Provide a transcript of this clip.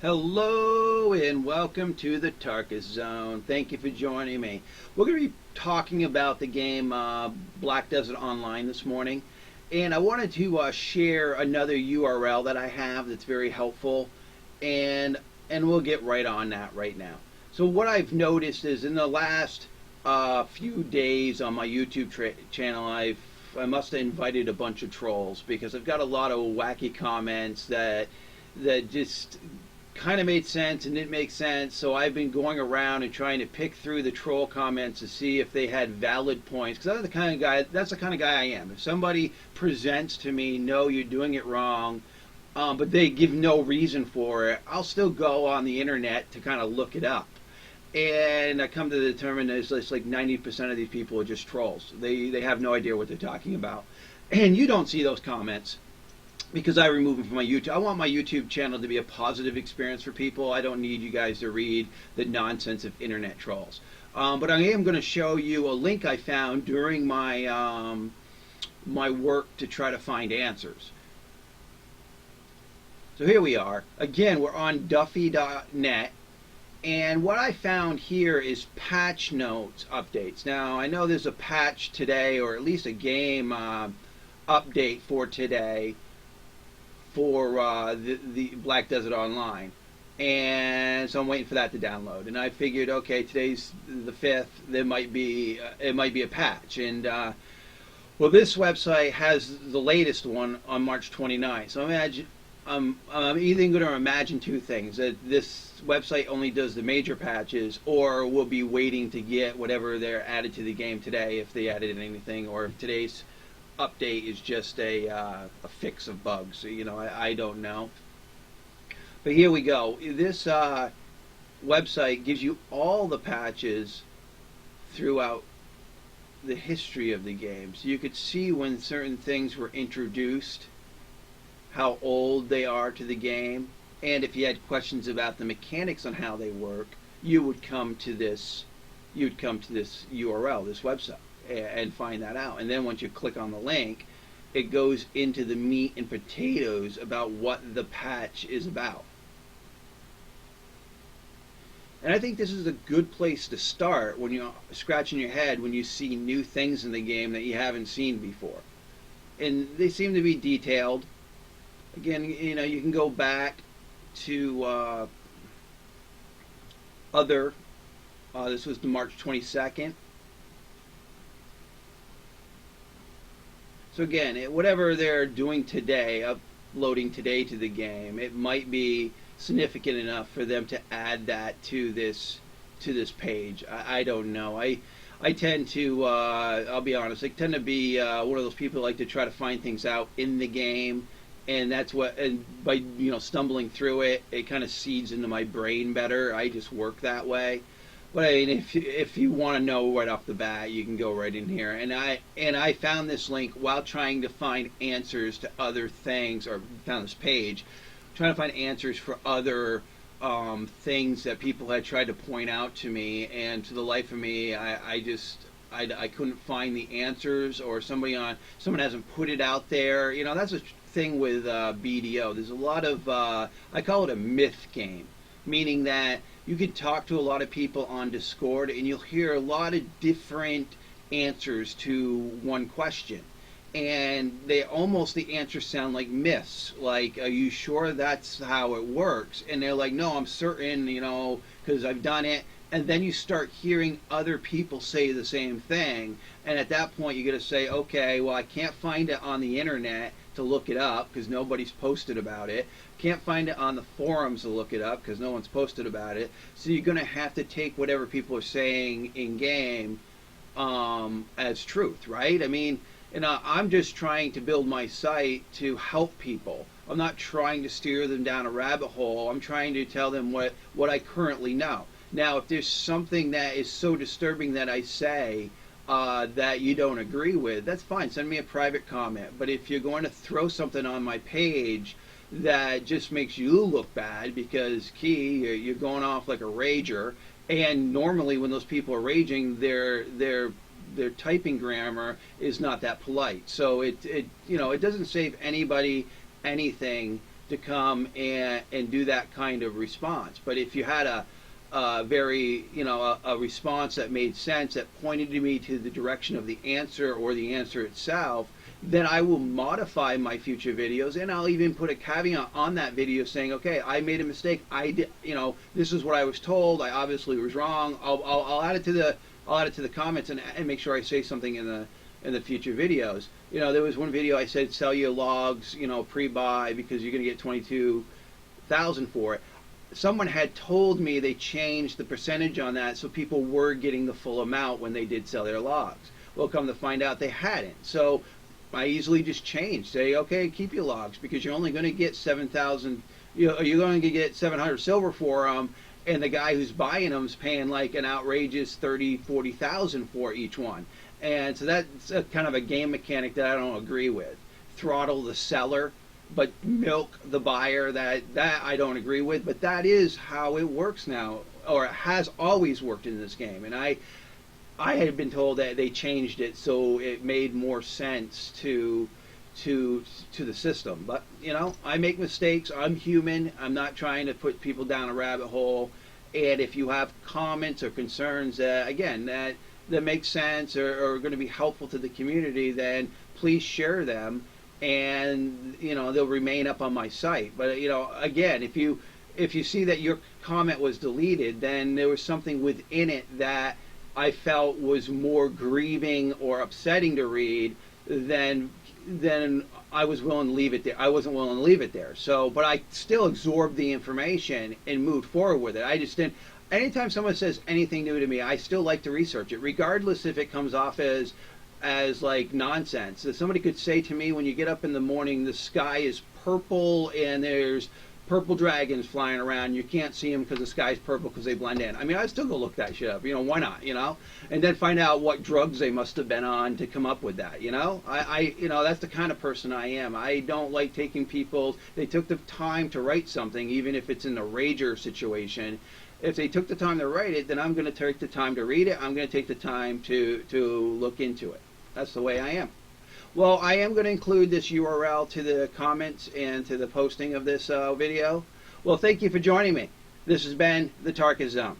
Hello and welcome to the Tarkis Zone. Thank you for joining me. We're going to be talking about the game Black Desert Online this morning, and I wanted to share another URL that I have that's very helpful, and we'll get right on that right now. So what I've noticed is in the last few days on my YouTube channel, I must have invited a bunch of trolls because I've got a lot of wacky comments that just kind of made sense and didn't make sense. So I've been going around and trying to pick through the troll comments to see if they had valid points, because that's the kind of guy I am. If somebody presents to me, no, you're doing it wrong, but they give no reason for it, I'll still go on the internet to kind of look it up. And I come to determine that it's like 90% of these people are just trolls. They have no idea what they're talking about. And you don't see those comments because I remove them from my YouTube. I want my YouTube channel to be a positive experience for people. I don't need you guys to read the nonsense of internet trolls. But I am going to show you a link I found during my my work to try to find answers. So here we are. Again, we're on Duffy.net. And what I found here is patch notes updates. Now, I know there's a patch today, or at least a game update for today, for the Black Desert Online, and so I'm waiting for that to download. And I figured, okay, today's the 5th. There might be it might be a patch, and well, this website has the latest one on March 29th. So I'm either going to imagine two things: that this website only does the major patches, or we'll be waiting to get whatever they're added to the game today, if they added anything, or if today's update is just a fix of bugs. You know, I don't know. But here we go. This website gives you all the patches throughout the history of the game. So you could see when certain things were introduced, how old they are to the game, and if you had questions about the mechanics on how they work, you would come to this URL, this website, and find that out. And then once you click on the link, it goes into the meat and potatoes about what the patch is about. And I think this is a good place to start when you're scratching your head when you see new things in the game that you haven't seen before. And they seem to be detailed. Again, you know, you can go back to this was the March 22nd. So again, whatever they're doing today, uploading today to the game, it might be significant enough for them to add that to this page. I don't know. I tend to, I'll be honest, I tend to be one of those people who like to try to find things out in the game, and that's what, and by stumbling through it, it kind of seeds into my brain better. I just work that way. But I mean, if you want to know right off the bat, you can go right in here. And I found this link while trying to find answers to other things, or found this page, trying to find answers for other things that people had tried to point out to me. And to the life of me, I couldn't find the answers, or someone hasn't put it out there. You know, that's a thing with BDO. There's a lot of I call it a myth game, meaning that you can talk to a lot of people on Discord and you'll hear a lot of different answers to one question. And the answers sound like myths. Like, are you sure that's how it works? And they're like, no, I'm certain, because I've done it. And then you start hearing other people say the same thing. And at that point, you got to say, okay, well, I can't find it on the internet to look it up because nobody's posted about it. Can't find it on the forums to look it up because no one's posted about it. So you're going to have to take whatever people are saying in game as truth, right? I mean, I'm just trying to build my site to help people. I'm not trying to steer them down a rabbit hole. I'm trying to tell them what I currently know. Now, if there's something that is so disturbing that I say that you don't agree with, that's fine. Send me a private comment. But if you're going to throw something on my page that just makes you look bad because, you're going off like a rager, and normally when those people are raging, their typing grammar is not that polite. So it doesn't save anybody anything to come and do that kind of response. But if you had a very, a response that made sense, that pointed to me to the direction of the answer or the answer itself, then I will modify my future videos, and I'll even put a caveat on that video saying, okay, I made a mistake. I did, this is what I was told. I obviously was wrong. I'll add it to the comments and make sure I say something in the future videos. There was one video I said sell your logs, pre-buy, because you're going to get 22,000 for it. Someone had told me they changed the percentage on that, so people were getting the full amount when they did sell their logs. Well, come to find out they hadn't. So I easily just changed. Say, okay, keep your logs, because you're only going to get 7,000. You're going to get 700 silver for them, and the guy who's buying them is paying like an outrageous 30,000-40,000 for each one. And so that's kind of a game mechanic that I don't agree with. Throttle the seller, but milk the buyer. That I don't agree with. But that is how it works now, or it has always worked in this game. And I had been told that they changed it so it made more sense to the system. But I make mistakes. I'm human. I'm not trying to put people down a rabbit hole. And if you have comments or concerns again that make sense or are going to be helpful to the community, then please share them, and they'll remain up on my site. But again, if you see that your comment was deleted, then there was something within it that I felt was more grieving or upsetting to read than I was willing to leave it there. I wasn't willing to leave it there. So, but I still absorbed the information and moved forward with it. I just didn't. Anytime someone says anything new to me, I still like to research it, regardless if it comes off as like nonsense. So somebody could say to me, when you get up in the morning, the sky is purple and there's purple dragons flying around. You can't see them because the sky's purple because they blend in. I mean, I'd still go look that shit up. Why not? And then find out what drugs they must have been on to come up with that. I that's the kind of person I am. I don't like taking people. They took the time to write something, even if it's in a rager situation. If they took the time to write it, then I'm going to take the time to read it. I'm going to take the time to look into it. That's the way I am. Well, I am going to include this URL to the comments and to the posting of this video. Well, thank you for joining me. This has been the Tarkis Zone.